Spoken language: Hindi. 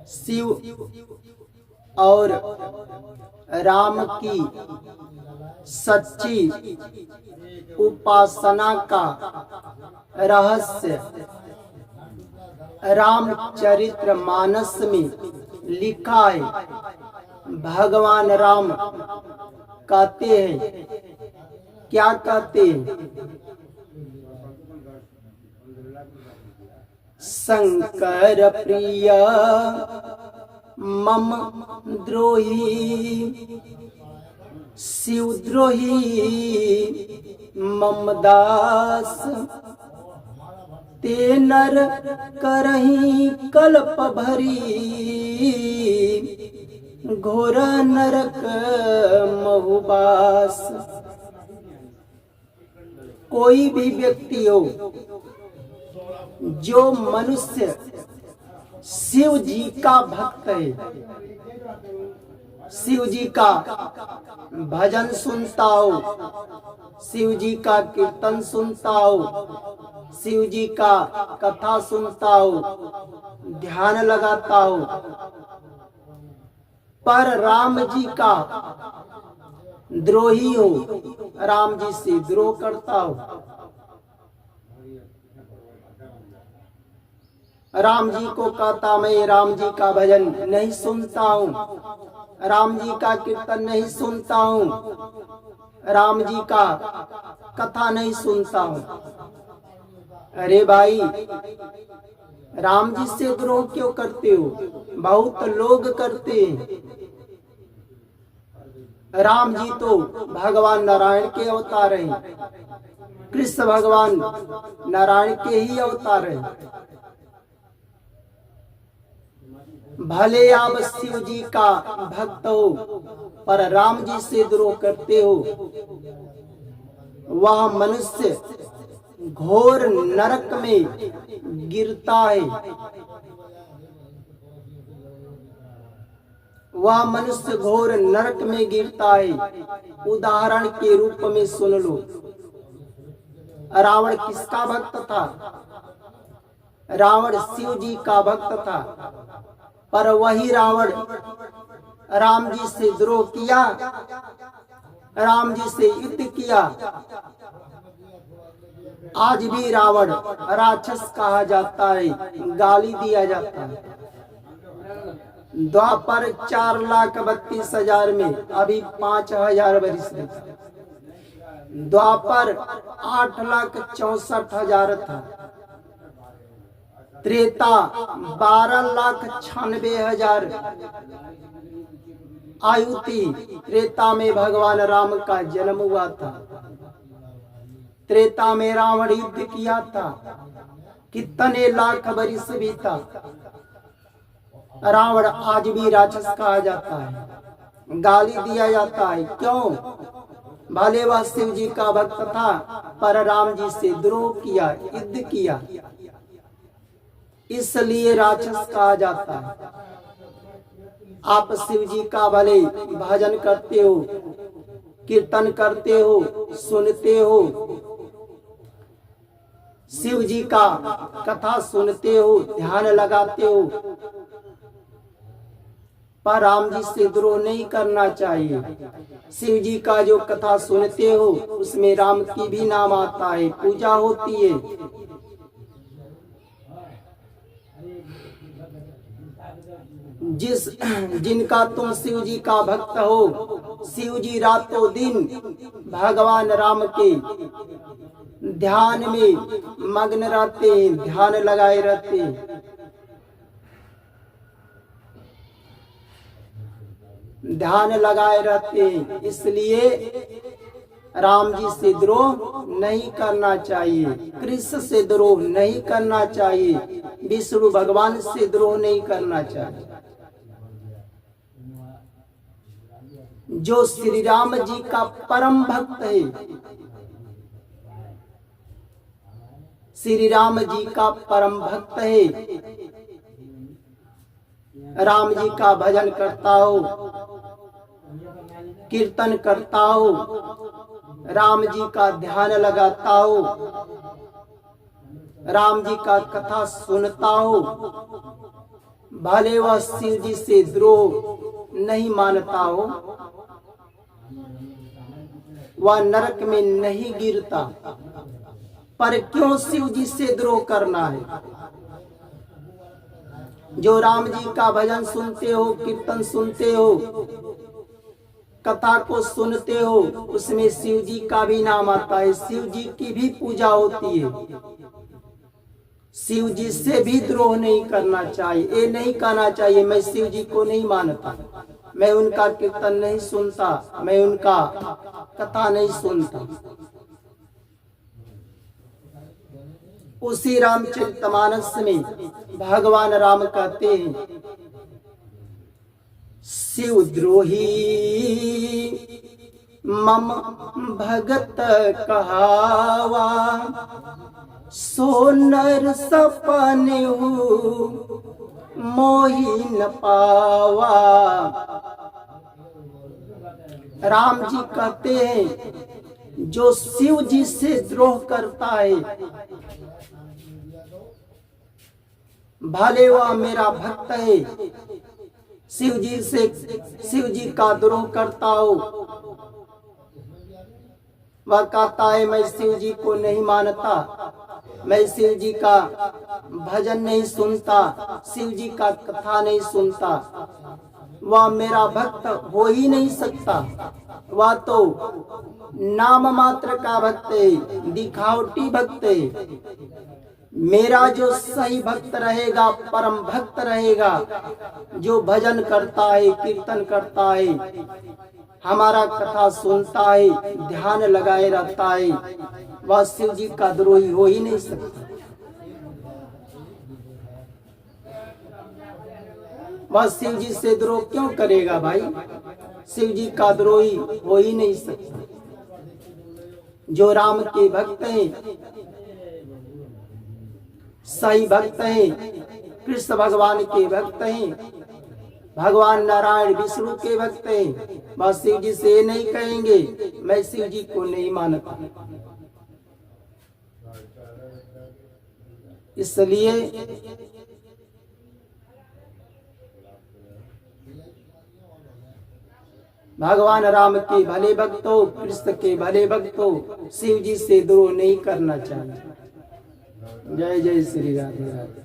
शिव और राम की सच्ची उपासना का रहस्य रामचरित्र मानस में लिखा है। भगवान राम कहते हैं, क्या कहते हैं? शंकर प्रिय मम द्रोही, शिवद्रोही मम दास, ते नर करही कल्प भरी, घोर नरक महुबास। कोई भी व्यक्ति हो जो मनुष्य शिव जी का भक्त है, शिव जी का भजन सुनता हो, शिव जी का कीर्तन सुनता हो, शिव जी का कथा सुनता हो, ध्यान लगाता हो, पर राम जी का द्रोही हो, राम जी से द्रोह करता हो, राम जी को कहता मैं राम जी का भजन नहीं सुनता हूँ, राम जी का कीर्तन नहीं सुनता हूँ, राम जी का कथा नहीं सुनता हूँ। अरे भाई, राम जी से द्रोह क्यों करते हो? बहुत लोग करते हैं। राम जी तो भगवान नारायण के अवतार हैं, कृष्ण भगवान नारायण के ही अवतार हैं। भले आप शिव जी का भक्त हो, पर राम जी से द्रोह करते हो, वह मनुष्य घोर नरक में गिरता है। वह मनुष्य घोर नरक में गिरता है। उदाहरण के रूप में सुन लो, रावण किसका भक्त था? रावण शिव जी का भक्त था, पर वही रावण राम जी से द्रोह किया, राम जी से युद्ध किया। आज भी रावण राक्षस कहा जाता है, गाली दिया जाता है। द्वापर 4,32,000 में अभी 5,000 वर्ष में, द्वापर 8,64,000 था, त्रेता 12,96,000 आयु थी। त्रेता में भगवान राम का जन्म हुआ था। त्रेता में रावण युद्ध किया था, कितने लाख वर्ष बीता। रावण आज भी राक्षस कहा जाता है, गाली दिया जाता है। क्यों? भले वह शिव जी का भक्त था, पर राम जी से द्रोह किया, युद्ध किया, इसलिए राक्षस कहा जाता है। आप शिव जी का भले भजन करते हो, कीर्तन करते हो, सुनते हो, शिव जी का कथा सुनते हो, ध्यान लगाते हो, पर राम जी से द्रोह नहीं करना चाहिए। शिव जी का जो कथा सुनते हो उसमें राम की भी नाम आता है, पूजा होती है। जिनका तुम शिव जी का भक्त हो, शिव जी रातों दिन भगवान राम के ध्यान में मग्न रहते हैं, ध्यान लगाए रहते हैं। ध्यान लगाए रहते हैं, इसलिए राम जी से द्रोह नहीं करना चाहिए, कृष्ण से द्रोह नहीं करना चाहिए, विष्णु भगवान से द्रोह नहीं करना चाहिए। जो श्री राम जी का परम भक्त है, श्री राम जी का परम भक्त है, राम जी का भजन करता हो, कीर्तन करता हो, राम जी का ध्यान लगाता हो, राम जी का कथा सुनता हो, भले वह शिव जी से द्रोह नहीं मानता हो, वह नरक में नहीं गिरता, पर क्यों शिव जी से द्रोह करना है? जो राम जी का भजन सुनते हो, कीर्तन सुनते हो, कथा को सुनते हो, उसमें शिव जी का भी नाम आता है, शिव जी की भी पूजा होती है। शिव जी से भी द्रोह नहीं करना चाहिए। ये नहीं कहना चाहिए मैं शिव जी को नहीं मानता, मैं उनका कीर्तन नहीं सुनता, मैं उनका कथा नहीं सुनता। उसी रामचरितमानस में भगवान राम कहते हैं, शिव द्रोही मम भगत कहावा, सो नर सपने मोहि न पावा। राम जी कहते हैं, जो शिव जी से द्रोह करता है, भले वह मेरा भक्त है, शिव जी का द्रोह करता हो, वह कहता है मैं शिव जी को नहीं मानता, मैं शिव जी का भजन नहीं सुनता, शिव जी का कथा नहीं सुनता, वह मेरा भक्त हो ही नहीं सकता। वह तो नाम मात्र का भक्त है, दिखावटी भक्त है। मेरा जो सही भक्त रहेगा, परम भक्त रहेगा, जो भजन करता है, कीर्तन करता है, हमारा कथा सुनता है, ध्यान लगाए रहता है, वह शिव जी का द्रोही हो ही नहीं सकता। वह शिव जी से द्रोह क्यों करेगा भाई? शिव जी का द्रोही हो ही नहीं सकता। जो राम के भक्त हैं, सही भक्त हैं, कृष्ण भगवान के भक्त हैं, भगवान नारायण विष्णु के भक्त हैं, वह शिव जी से नहीं कहेंगे मैं शिव जी को नहीं मानता। इसलिए भगवान राम के भले भक्तों, कृष्ण के भले भक्तों, शिव जी से द्रोह नहीं करना चाहिए। जय जय श्री राधे राधे।